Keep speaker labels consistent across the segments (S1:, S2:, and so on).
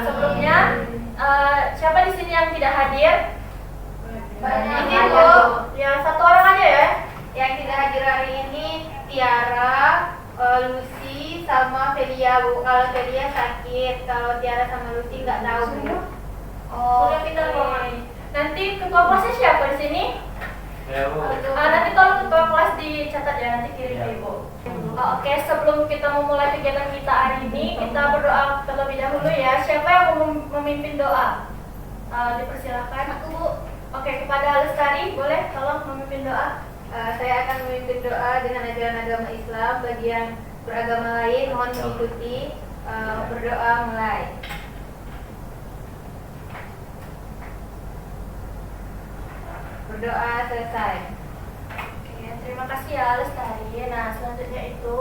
S1: Sebelumnya siapa di sini yang tidak hadir?
S2: Ini Bu,
S1: Ya, satu orang aja ya.
S2: yang tidak hadir hari ini Tiara, Lucy, sama Felia Bu. Kalau Felia sakit, kalau Tiara sama Lucy nggak tahu Bu.
S1: Udah pindah ruangan. Nanti ketua kelasnya siapa di sini? Nanti tolong ketua kelas dicatat ya, nanti kirim ke Ibu. Oke, sebelum kita memulai kegiatan kita hari ini, kita berdoa terlebih dahulu ya. Siapa yang mau memimpin doa? Dipersilakan. Aku Bu. Oke, kepada Lestari, boleh tolong memimpin doa?
S2: Saya akan memimpin doa dengan ajaran agama Islam. Bagi yang beragama lain mohon mengikuti. Berdoa mulai. Berdoa selesai.
S1: Oke, terima kasih ya Lestari. Nah, selanjutnya itu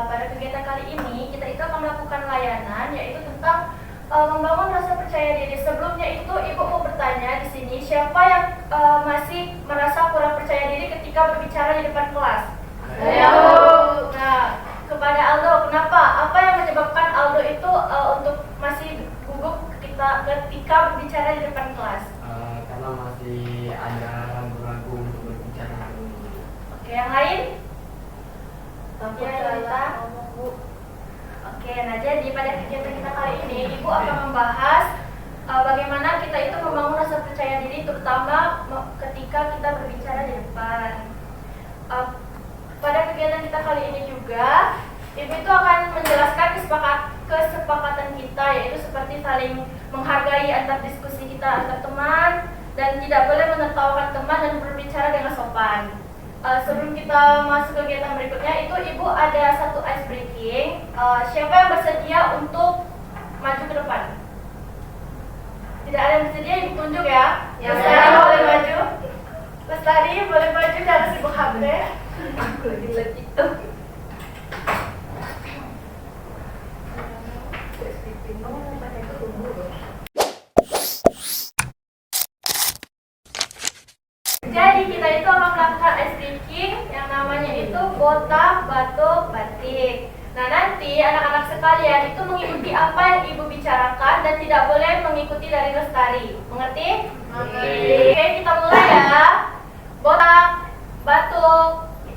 S1: pada kegiatan kali ini kita itu akan melakukan layanan, yaitu tentang membangun rasa percaya diri. Sebelumnya itu Ibu mau bertanya di sini, siapa yang masih merasa kurang percaya diri ketika berbicara di depan kelas?
S2: Saya.
S1: Nah, kepada Aldo, kenapa? Apa yang menyebabkan Aldo itu untuk masih gugup ketika berbicara di depan kelas?
S3: Karena masih ada ragu-ragu untuk berbicara.
S1: Oke, yang lain?
S2: Takut
S1: Ya,
S2: salah
S1: Lita.
S2: ngomong Bu.
S1: Oke, nah jadi pada kegiatan kita kali ini, Ibu akan membahas bagaimana kita itu membangun rasa percaya diri, terutama ketika kita berbicara di depan. Pada kegiatan kita kali ini juga, Ibu itu akan menjelaskan kesepakatan kita, yaitu seperti saling menghargai antar diskusi kita antar teman, dan tidak boleh menertawakan teman dan berbicara dengan sopan. Sebelum kita masuk ke kegiatan berikutnya, itu Ibu ada satu ice breaking. Siapa yang bersedia untuk maju ke depan? Tidak ada yang bersedia, Ibu tunjuk ya. Lestari boleh maju. Lestari boleh maju, jangan sibuk HP.
S2: Aku lagi lihat TikTok.
S1: Jadi kita itu akan melakukan ice breaking yang namanya itu botak, batuk, batik. Nah nanti anak-anak sekalian itu mengikuti apa yang Ibu bicarakan dan tidak boleh mengikuti dari Lestari. Mengerti?
S2: Mengerti.
S1: Oke, kita mulai ya. Botak, batuk,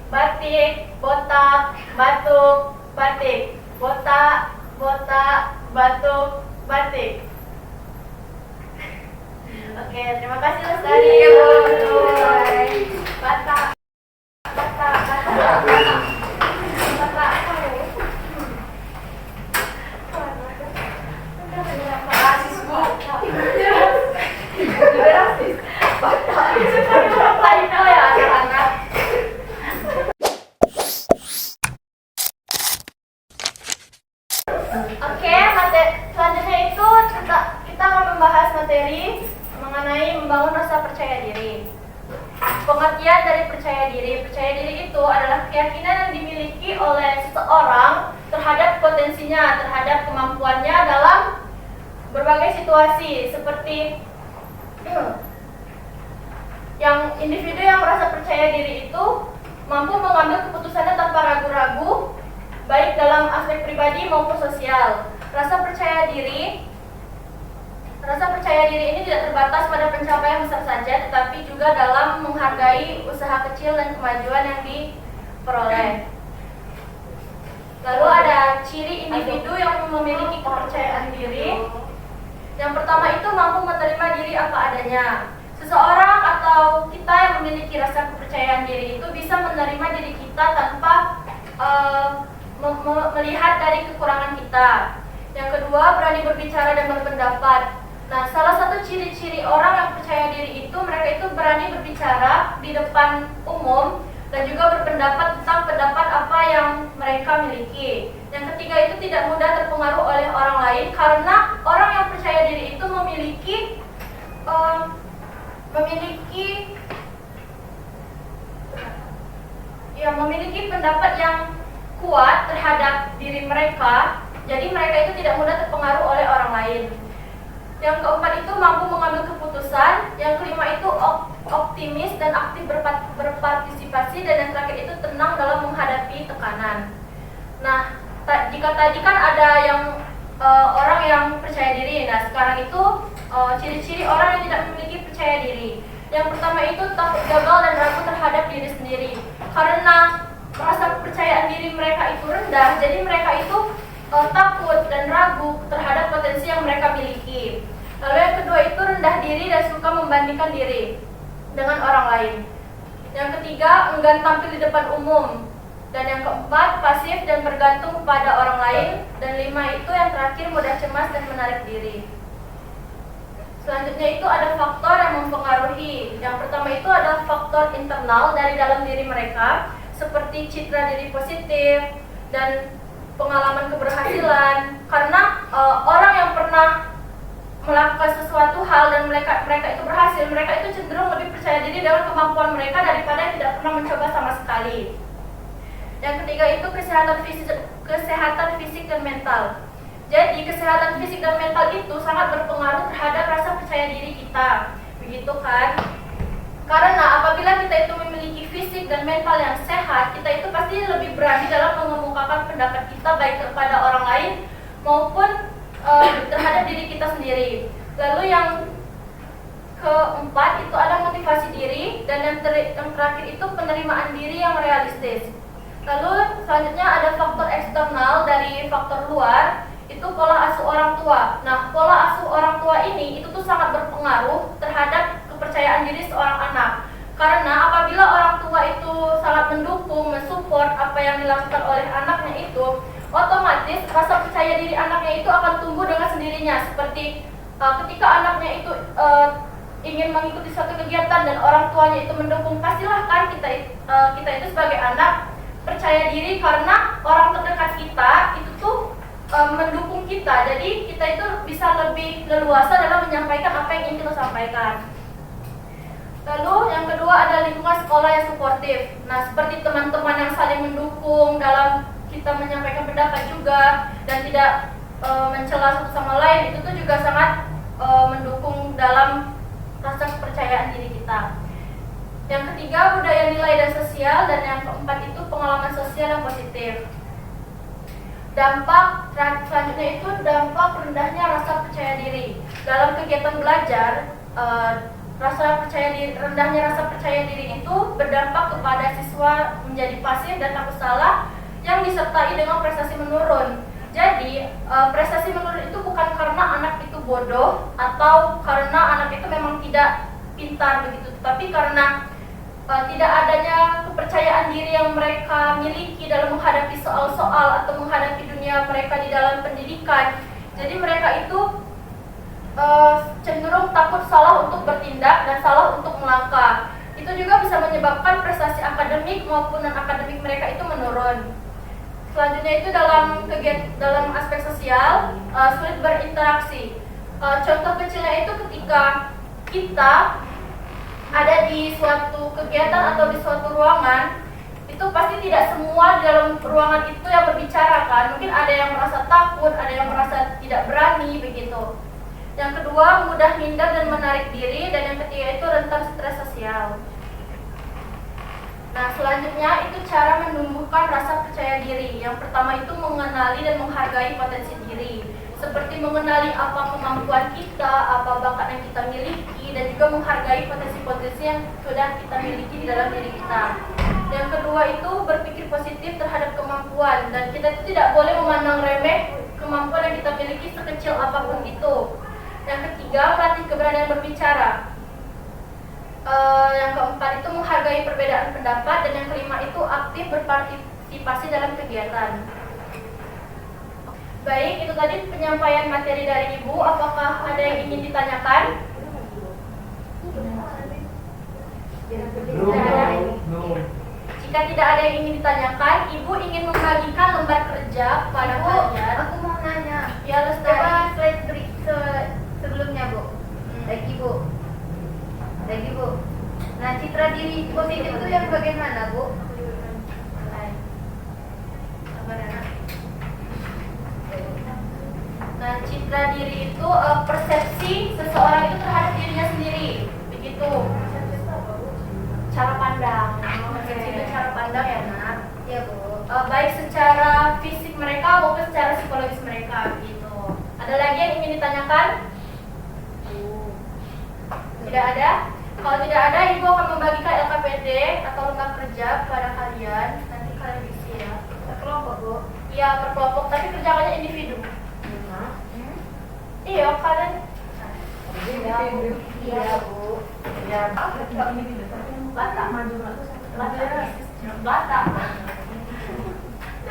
S1: batik, botak, batuk, batik. Botak, botak, batuk, batik. Oke, terima kasih Lestari. Batak, batak, batak, batak.
S2: Rasis Bu. Rasis.
S1: Lain tahu ya anak-anak. Oke, selanjutnya itu kita akan membahas materi mengenai membangun rasa percaya diri. Pengertian dari percaya diri. Percaya diri itu adalah keyakinan yang dimiliki oleh seseorang terhadap potensinya, terhadap kemampuannya dalam berbagai situasi, seperti yang individu yang merasa percaya diri itu mampu mengambil keputusannya tanpa ragu-ragu, baik dalam aspek pribadi maupun sosial. Rasa percaya diri ini tidak terbatas pada pencapaian besar saja, tetapi juga dalam menghargai usaha kecil dan kemajuan yang diperoleh. Lalu ada ciri individu yang memiliki kepercayaan diri. Yang pertama itu mampu menerima diri apa adanya. Seseorang atau kita yang memiliki rasa kepercayaan diri itu bisa menerima diri kita tanpa melihat dari kekurangan kita. Yang kedua, berani berbicara dan berpendapat. Nah, salah satu ciri-ciri orang yang percaya diri itu, mereka itu berani berbicara di depan umum dan juga berpendapat tentang pendapat apa yang mereka miliki. Yang ketiga itu tidak mudah terpengaruh oleh orang lain, karena orang yang percaya diri itu memiliki pendapat yang kuat terhadap diri mereka. Jadi mereka itu tidak mudah terpengaruh oleh orang lain. Yang keempat itu mampu mengambil keputusan. Yang kelima itu optimis dan aktif berpartisipasi. Dan yang terakhir itu tenang dalam menghadapi tekanan. Nah, jika tadi kan ada yang orang yang percaya diri. Nah, sekarang itu ciri-ciri orang yang tidak memiliki percaya diri. Yang pertama itu takut gagal dan ragu terhadap diri sendiri. Karena rasa kepercayaan diri mereka itu rendah, jadi mereka itu takut dan ragu terhadap potensi yang mereka miliki. Lalu yang kedua itu rendah diri dan suka membandingkan diri dengan orang lain. Yang ketiga, enggan tampil di depan umum. Dan yang keempat, pasif dan bergantung pada orang lain. Dan lima itu yang terakhir, mudah cemas dan menarik diri. Selanjutnya itu ada faktor yang mempengaruhi. Yang pertama itu ada faktor internal dari dalam diri mereka, seperti citra diri positif dan pengalaman keberhasilan. Karena orang yang pernah melakukan sesuatu hal dan mereka itu berhasil, mereka itu cenderung lebih percaya diri dengan kemampuan mereka daripada yang tidak pernah mencoba sama sekali. Yang ketiga itu kesehatan fisik dan mental. Jadi kesehatan fisik dan mental itu sangat berpengaruh terhadap rasa percaya diri kita, begitu kan? Karena apabila kita itu memiliki fisik dan mental yang sehat, kita itu pasti lebih berani dalam mengemukakan pendapat kita baik kepada orang lain maupun terhadap diri kita sendiri. Lalu yang keempat itu ada motivasi diri, dan yang terakhir itu penerimaan diri yang realistis. Lalu selanjutnya ada faktor eksternal dari faktor luar, itu pola asuh orang tua. Nah, pola asuh orang tua ini itu tuh sangat berpengaruh terhadap kepercayaan diri seorang anak. Karena apabila orang tua itu sangat mendukung, mensupport apa yang dilakukan oleh anaknya itu, otomatis rasa percaya diri anaknya itu akan tumbuh dengan sendirinya. Seperti ketika anaknya itu ingin mengikuti suatu kegiatan dan orang tuanya itu mendukung, pastilah kan kita itu sebagai anak percaya diri karena orang terdekat kita itu tuh mendukung kita. Jadi kita itu bisa lebih leluasa dalam menyampaikan apa yang ingin kita sampaikan. Lalu yang kedua ada lingkungan sekolah yang suportif. Nah, seperti teman-teman yang saling mendukung dalam kita menyampaikan pendapat juga dan tidak mencela satu sama lain, itu tuh juga sangat mendukung dalam rasa kepercayaan diri kita. Yang ketiga budaya nilai dan sosial, dan yang keempat itu pengalaman sosial yang positif. Dampak selanjutnya itu dampak rendahnya rasa percaya diri. Dalam kegiatan belajar, rendahnya rasa percaya diri itu berdampak kepada siswa menjadi pasif dan takut salah yang disertai dengan prestasi menurun. Jadi prestasi menurun itu bukan karena anak itu bodoh atau karena anak itu memang tidak pintar begitu, tapi karena tidak adanya kepercayaan diri yang mereka miliki dalam menghadapi soal-soal atau menghadapi dunia mereka di dalam pendidikan. Jadi mereka itu cenderung takut salah untuk bertindak dan salah untuk melangkah. Itu juga bisa menyebabkan prestasi akademik maupun non-akademik mereka itu menurun. Selanjutnya itu dalam aspek sosial, sulit berinteraksi. Contoh kecilnya itu ketika kita ada di suatu kegiatan atau di suatu ruangan, itu pasti tidak semua di dalam ruangan itu yang berbicara kan. Mungkin ada yang merasa takut, ada yang merasa tidak berani begitu. Yang kedua, mudah minder dan menarik diri, dan yang ketiga itu rentan stres sosial. Nah, selanjutnya itu cara menumbuhkan rasa percaya diri. Yang pertama itu mengenali dan menghargai potensi diri, seperti mengenali apa kemampuan kita, apa bakat yang kita miliki, dan juga menghargai potensi-potensi yang sudah kita miliki di dalam diri kita. Yang kedua itu berpikir positif terhadap kemampuan, dan kita itu tidak boleh memandang remeh kemampuan yang kita miliki sekecil apapun itu. Yang ketiga, melatih keberanian berbicara. Yang keempat itu menghargai perbedaan pendapat, dan yang kelima itu aktif berpartisipasi dalam kegiatan. Baik, itu tadi penyampaian materi dari Ibu. Apakah ada yang ingin ditanyakan?
S3: Belum.
S1: Jika tidak ada yang ingin ditanyakan, Ibu ingin membagikan lembar kerja kepada kalian.
S2: Aku mau nanya.
S1: Ya,
S2: Coba slide sebelumnya, Bu. Lagi, Bu. Nah, citra diri positif itu yang bagaimana, Bu?
S1: Nah, citra diri itu persepsi seseorang itu terhadap dirinya sendiri, begitu. Cara pandang, persepsi itu cara pandang ya, Nak.
S2: Iya, Bu.
S1: Baik secara fisik mereka maupun secara psikologis mereka, gitu. Ada lagi yang ingin ditanyakan? Tidak ada? Kalau tidak ada, Ibu akan membagikan LKPD atau lembar kerja kepada kalian. Nanti kalian isi ya.
S2: Per kelompok, Bu.
S1: Iya, per kelompok, tapi kerjaannya individu. Iya, kalian.
S2: Iya, Bu. Iya, Bu.
S1: Ya, Batak maju Batak.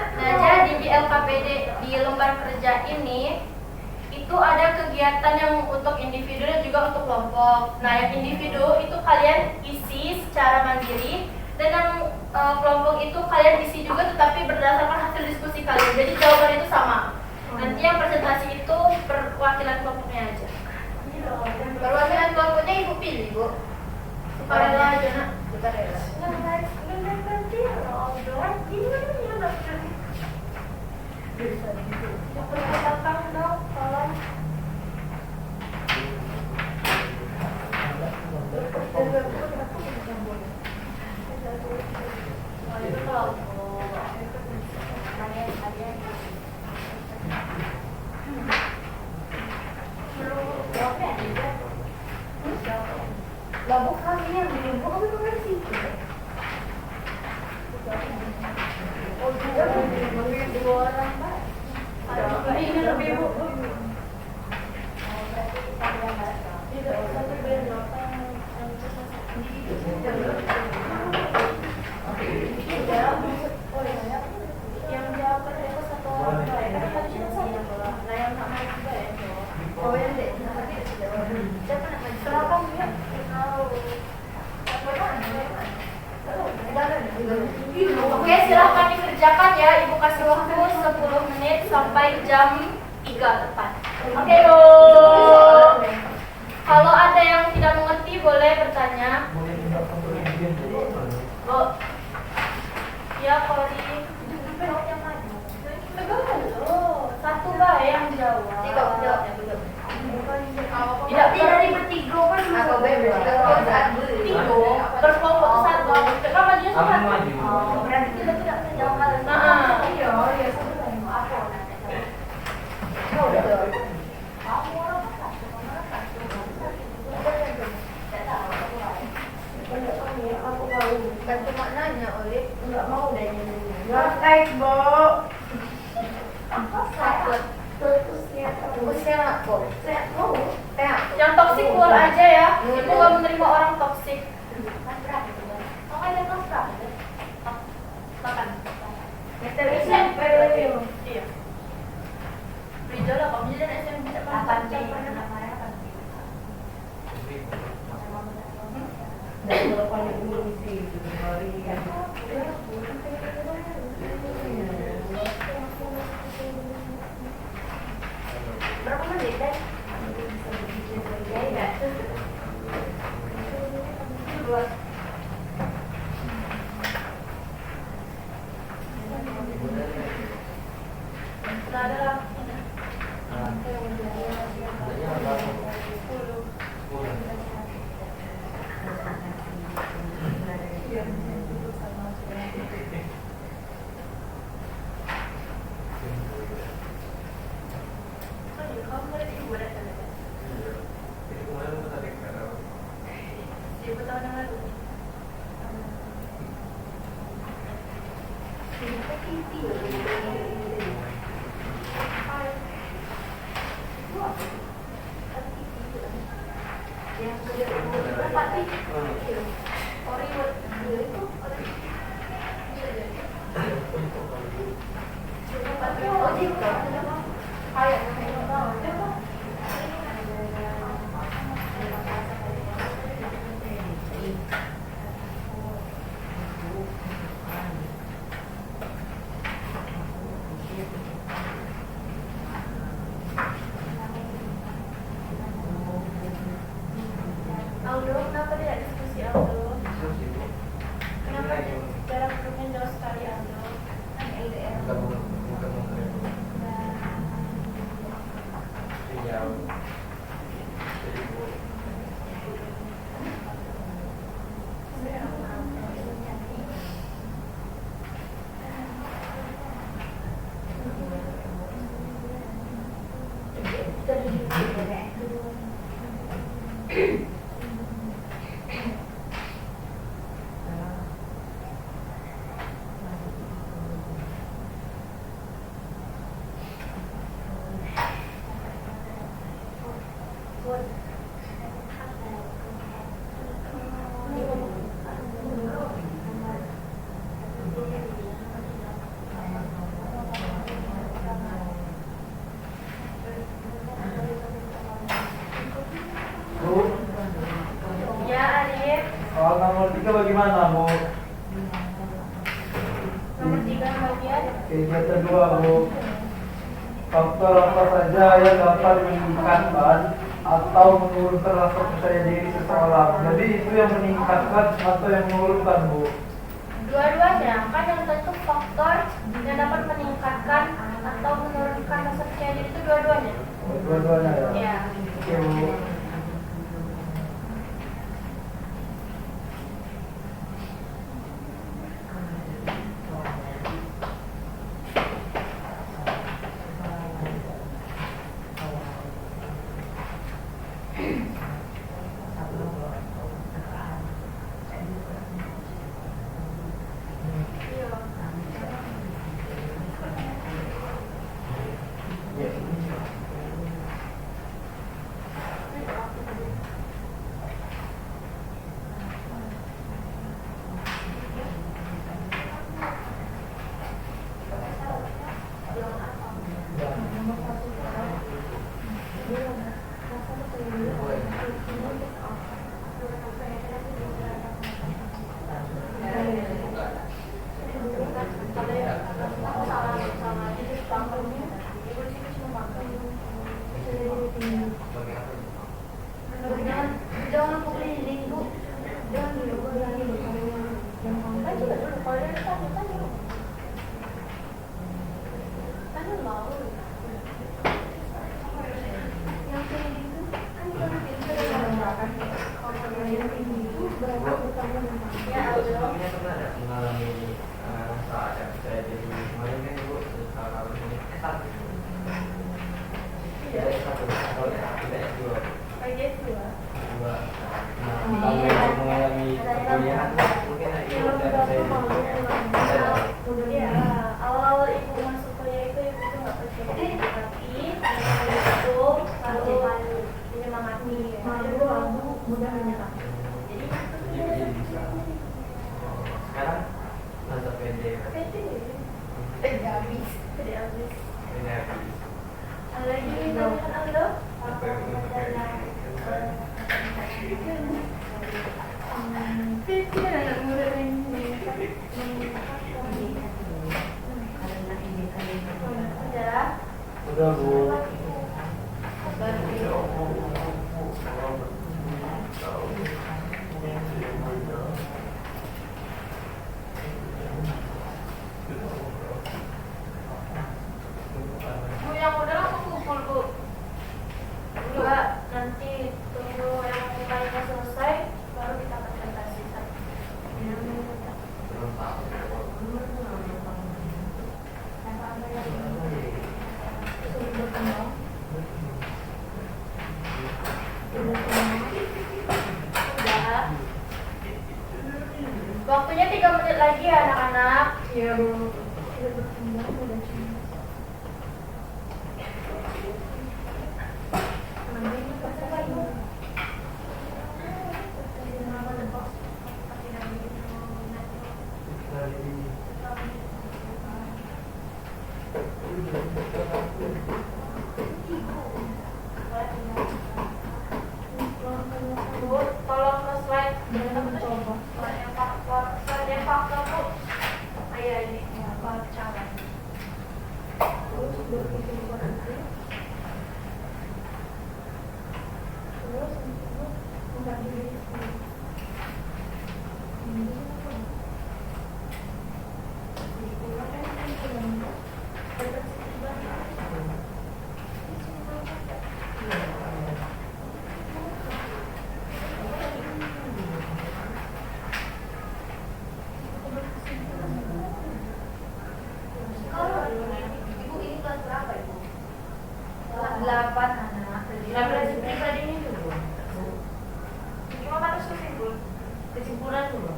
S1: Nah, jadi di LKPD di lembar kerja ini itu ada kegiatan yang untuk individu dan juga untuk kelompok. Nah, yang individu itu kalian isi secara mandiri dan yang kelompok itu kalian isi juga tetapi berdasarkan hasil diskusi kalian. Jadi jawaban itu sama. Nanti yang presentasi itu perwakilan kelompoknya aja.
S2: Perwakilan kelompoknya Ibu pilih, Bu.
S1: Sukarela aja, Nak.
S2: Sukarela. Lalu kami yang belum kami mengerti. Oh, dua orang, Pak.
S1: Ini lebih Bu. Yang jawab itu satu orang. Nah, yang sama juga ya.
S2: Oh, yang dek. Siapa nak maju? Silakan dia.
S1: Oke, silahkan dikerjakan ya. Ibu kasih waktu 10 menit sampai jam 3 tepat. Oke, Bu. Kalau ada yang tidak mengerti boleh bertanya. Bu. Ya, Kori. Satu bae yang jawab.
S2: Tiga jawabnya belum.
S1: Tidak
S2: dari bertiga kan. Aku bertiga satu.
S1: tiga berkelompok satu. Kan majunya
S3: Aku
S1: satu.
S3: maju.
S2: Berarti kita tidak bisa jawab.
S1: Nah,
S2: Iya, iya satu lagi. Aku nanti jawab. Oh, betul. Kamu orang satu, orang satu. Aku mau. Kan cuma nanya, Oleh. Enggak mau deh nyanyi.
S4: Praktek, Bu.
S2: Takut. Usia aku. Saya mau.
S1: yang toksik keluar aja ya. Ibu gak menerima orang toksik. Makanya kelas berapa? Makan. SMP. Iya. Beda lah, kamu jadi SMP
S2: Akan di namanya akan di.
S4: Dan kalau paling dulu sih, hari kan.
S2: Berapa menit deh? Ya, enggak. Dua.
S1: Nah, ada lah. Aldo, kenapa tidak diskusi Aldo? Kenapa jarak grupnya jauh sekali Aldo?
S5: ketiga bagaimana, Bu?
S1: Nomor 3 bagian
S5: Kegiatan dua, Bu. Faktor apa saja yang dapat meningkatkan atau menurunkan rasa percaya diri seseorang? Jadi itu yang meningkatkan atau yang menurunkan, Bu?
S1: dua-duanya kan yang tentu faktor yang dapat meningkatkan atau menurunkan rasa percaya diri itu dua-duanya.
S5: Oh, dua-duanya ya?
S1: Ya.
S5: Oke, Bu.
S2: Jangan lupa keliling, Bu. Jangan dulu keliling. Kan juga dulu kalau dari tanya dulu. Tanya mau. Yang keliling itu kan kalau kita udah makan. Kalau yang keliling itu berapa utangnya? Ya,
S3: Sebelumnya pernah ada mengalami rasa ada percaya diri kemarin kan Ibu kalau ini satu. Ya satu atau tidak dua.
S1: Bagian 2.
S3: Dua. Nah, kalau yang mengalami perkuliahan mungkin Ibu udah percaya diri.
S1: Ya, awal-awal ibu masuk kuliah itu ibu tuh nggak percaya diri, tapi itu lalu menyemangati.
S4: Malu aku mudah menyerah.
S1: Jadi
S3: Jadi bisa. Sekarang masa pede.
S1: pede habis.
S3: Pede habis.
S1: Ada lagi tanyakan Aldo?
S3: Apa yang ingin berkaitan?
S1: Pikir anak muda ini. Udah.
S5: Udah, Bu.
S2: Bu, yang udah langsung kumpul, Bu.
S1: Enggak, nanti tunggu yang lainnya selesai baru kita presentasi.
S3: Belum tahu.
S1: Udah. Waktunya 3 menit lagi ya anak-anak.
S4: Iya, Bu. Sudah berkembang, udah cuma.
S1: Bu, tolong ke slide slide yang faktor, Bu. Iya ini, cara.
S4: Terus berkembang itu. Terus untuk bukan diri sendiri.
S2: Ibu ini kelas berapa, Ibu?
S1: Kelas 8 anak.
S4: Referensi pribadi ini dulu.
S1: Cuma harus kesimpulan.
S4: Kesimpulan dulu.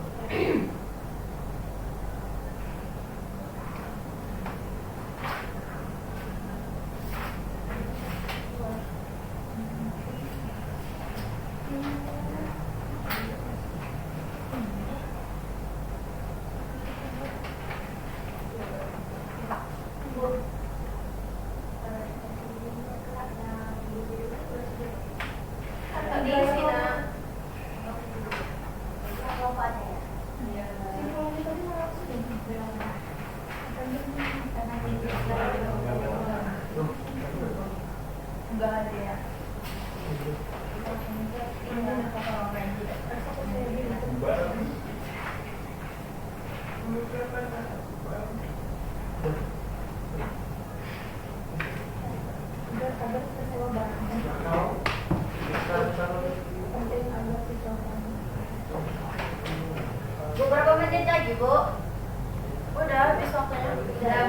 S1: Bu.
S4: Udah kabar sama barang. Penting ada siswa.
S2: Beberapa menit lagi, Bu.
S1: Udah habis waktunya.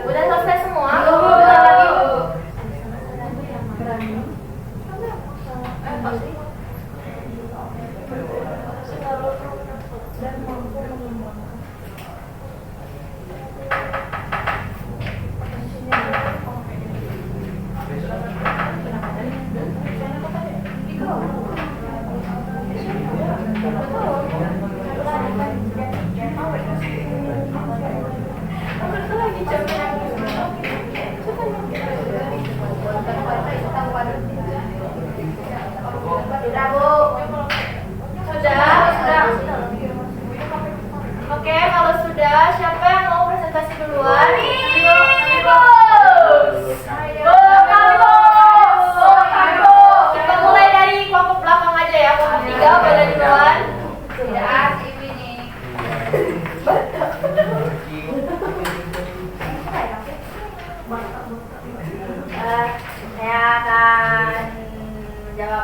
S2: Udah selesai semua.
S1: Udah lagi.
S4: Berani. Dan mampu mengembangkan.
S2: Sudah, Bu.
S1: Sudah. Oke, kalau sudah, siapa yang mau presentasi duluan? Kita mulai dari kelompok belakang aja ya, kelompok 3 boleh duluan.
S2: Tidak asik ini. Saya akan menjawab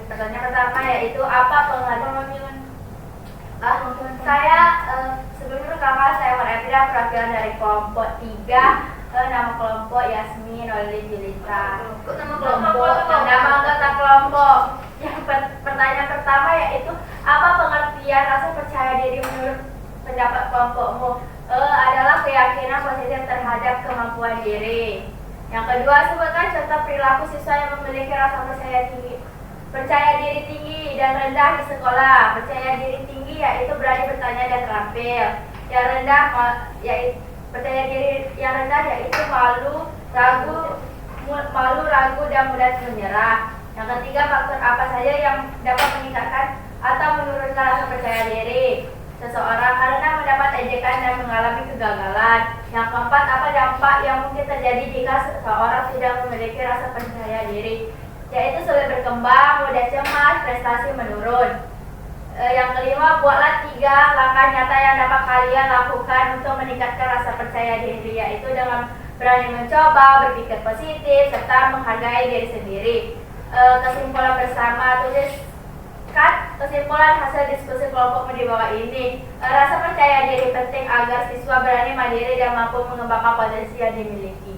S2: pertanyaan pertama, yaitu apa pengertian? Saya sebelum pertama saya Epida, perwakilan dari kelompok 3. Nama kelompok Yasmin Olin Julita. Nama anggota kelompok. Yang pertanyaan pertama yaitu apa pengertian rasa percaya diri menurut pendapat kelompokmu? Adalah keyakinan positif terhadap kemampuan diri. Yang kedua, sebutkan contoh perilaku siswa yang memiliki rasa percaya diri tinggi dan rendah di sekolah. Percaya diri tinggi yaitu berani bertanya dan terampil. Yang rendah yaitu percaya diri yang rendah yaitu malu, ragu dan mudah menyerah. Yang ketiga, faktor apa saja yang dapat meningkatkan atau menurunkan rasa percaya diri seseorang karena mendapat ejekan dan mengalami kegagalan. Yang keempat, apa dampak yang mungkin terjadi jika seseorang tidak memiliki rasa percaya diri, yaitu sulit berkembang, mudah cemas, prestasi menurun. Yang kelima, buatlah 3 langkah nyata yang dapat kalian lakukan untuk meningkatkan rasa percaya diri, yaitu dengan berani mencoba, berpikir positif, serta menghargai diri sendiri. Kesimpulan bersama, tuliskan kesimpulan hasil diskusi kelompok di bawah ini. Rasa percaya diri penting agar siswa berani mandiri dan mampu mengembangkan potensi yang dimiliki.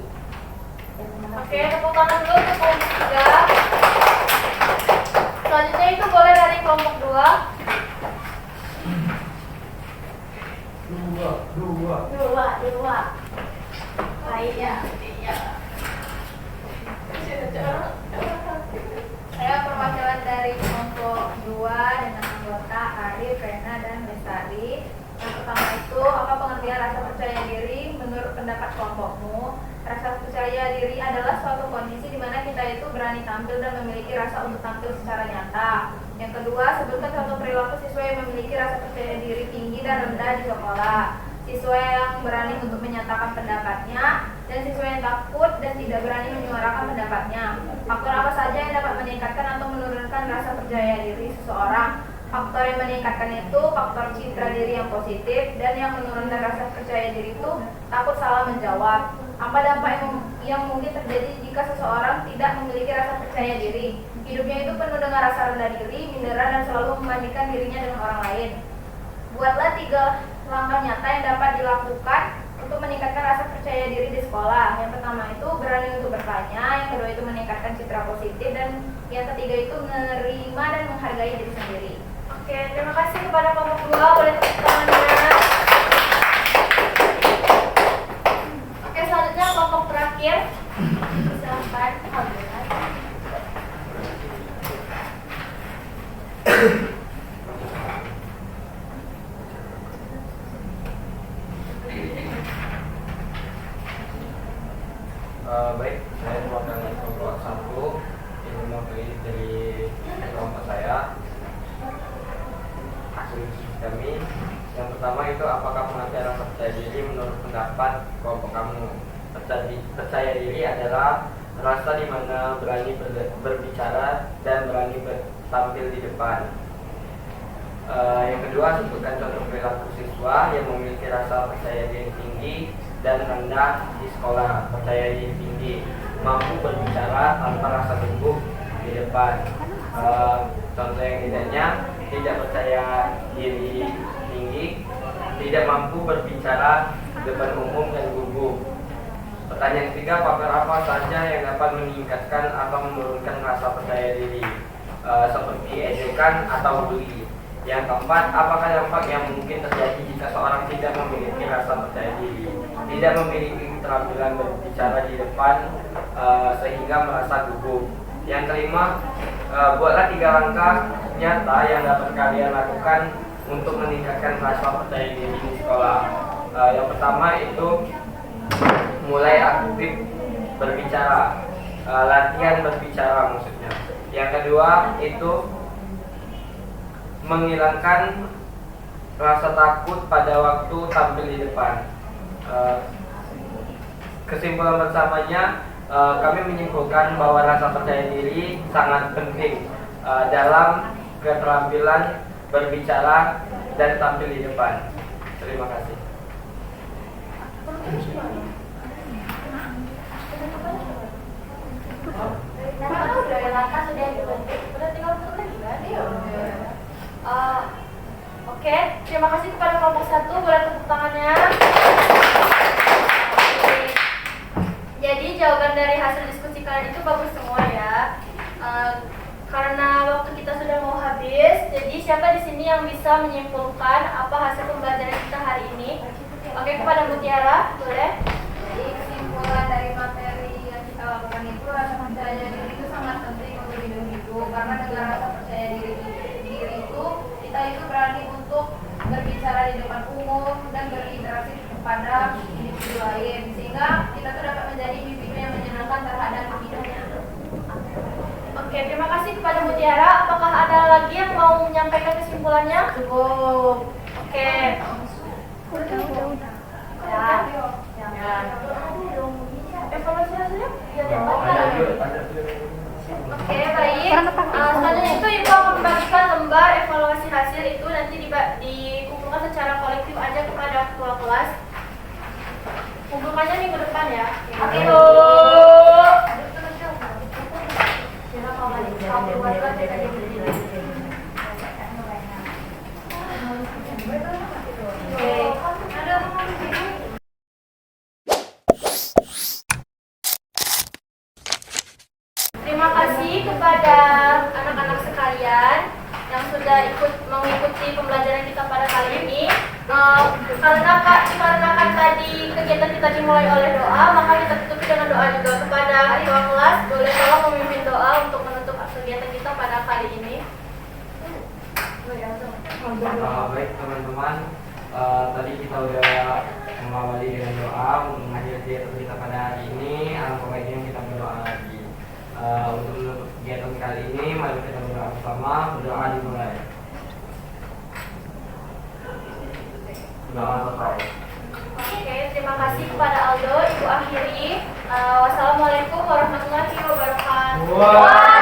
S1: Oke, tepuk tangan dulu untuk kelompok 3. Selanjutnya itu boleh dari kelompok 2.
S5: Dua.
S1: Iya.
S2: Saya perwakilan dari kelompok 2 dengan anggota Arif, Rena, dan Bestari. Yang pertama itu, apa pengertian rasa percaya diri menurut pendapat kelompokmu? Rasa percaya diri adalah suatu kondisi di mana kita itu berani tampil dan memiliki rasa untuk tampil secara nyata. Yang kedua, sebutkan contoh perilaku siswa yang memiliki rasa percaya diri tinggi dan rendah di sekolah. Siswa yang berani untuk menyatakan pendapatnya, dan siswa yang takut dan tidak berani menyuarakan pendapatnya. Faktor apa saja yang dapat meningkatkan atau menurunkan rasa percaya diri seseorang? Faktor yang meningkatkan itu faktor citra diri yang positif, dan yang menurunkan rasa percaya diri itu takut salah menjawab. Apa dampak yang mungkin terjadi jika seseorang tidak memiliki rasa percaya diri? Hidupnya itu penuh dengan rasa rendah diri, minderan, dan selalu membandingkan dirinya dengan orang lain. Buatlah 3 langkah nyata yang dapat dilakukan untuk meningkatkan rasa percaya diri di sekolah. Yang pertama itu berani untuk bertanya, yang kedua itu meningkatkan citra positif, dan yang ketiga itu menerima dan menghargai diri sendiri.
S1: Oke, terima kasih kepada kelompok 2. Boleh tepuk tangannya. Oke, selanjutnya kelompok terakhir. Silakan.
S3: Baik, saya mewakili kelompok 1 yang mewakili dari kelompok saya. Kami yang pertama itu, apakah pengertian rasa percaya diri menurut pendapat kelompok kamu? Percaya diri adalah rasa di mana berani berbicara dan berani tampil di depan. Yang kedua, sebutkan contoh perilaku siswa yang memiliki rasa percaya diri tinggi dan rendah di sekolah. Percaya diri tinggi, mampu berbicara tanpa rasa gugup di depan. Contoh yang tidaknya, tidak percaya diri tinggi, tidak mampu berbicara depan umum dan gugup. Pertanyaan ketiga, faktor apa saja yang dapat meningkatkan atau menurunkan rasa percaya diri, seperti ejekan atau bully. Yang keempat, apakah dampak yang mungkin terjadi jika seorang tidak memiliki rasa percaya diri, tidak memiliki keterampilan berbicara di depan sehingga merasa gugup. Yang kelima, buatlah 3 langkah nyata yang dapat kalian lakukan untuk meningkatkan rasa percaya diri di sekolah. Yang pertama itu mulai aktif berbicara, latihan berbicara maksudnya. Yang kedua itu menghilangkan rasa takut pada waktu tampil di depan. Kesimpulan bersamanya, kami menyimpulkan bahwa rasa percaya diri sangat penting dalam keterampilan berbicara dan tampil di depan. Terima kasih.
S1: Oke, terima kasih kepada kelompok 1, boleh tepuk tangannya. Jadi jawaban dari hasil diskusi kalian itu bagus semua ya. Karena waktu kita sudah mau habis, jadi siapa di sini yang bisa menyimpulkan apa hasil pembelajaran kita hari ini? Oke, kepada Mutiara, boleh?
S2: Jadi kesimpulan dari materi yang kita lakukan itu, rasa percaya diri itu sangat penting untuk hidup karena dengan rasa percaya diri itu kita itu berani untuk berbicara di depan umum dan berinteraksi kepada individu lain, sehingga kita tuh dapat menjadi individu yang menyenangkan terhadap hidupnya.
S1: Oke, terima kasih kepada Mutiara. Apakah ada lagi yang mau menyampaikan kesimpulannya?
S2: Cukup.
S1: Oke. Evaluasi hasilnya? Oke, baik. Selanjutnya itu Ibu akan membagikan lembar evaluasi hasil itu nanti dikumpulkan secara kolektif aja kepada ketua kelas. Kumpulkannya minggu depan ya. Oke, terima kasih kepada anak-anak sekalian yang sudah mengikuti pembelajaran kita pada kali ini. Dikarenakan tadi kegiatan kita dimulai oleh doa, maka kita tutup dengan doa juga. Kepada ketua kelas, boleh tolong memimpin doa untuk menutup kegiatan kita pada kali ini.
S3: Baik teman-teman, tadi kita udah mengawali dengan doa untuk mengakhiri kegiatan kita pada hari ini. Alangkah baiknya kita berdoa lagi. Untuk menutup kegiatan kali ini, mari kita berdoa bersama. Berdoa dimulai. Doa selesai.
S1: Oke, terima kasih kepada Aldo. Ibu akhiri. Wassalamualaikum warahmatullahi wabarakatuh.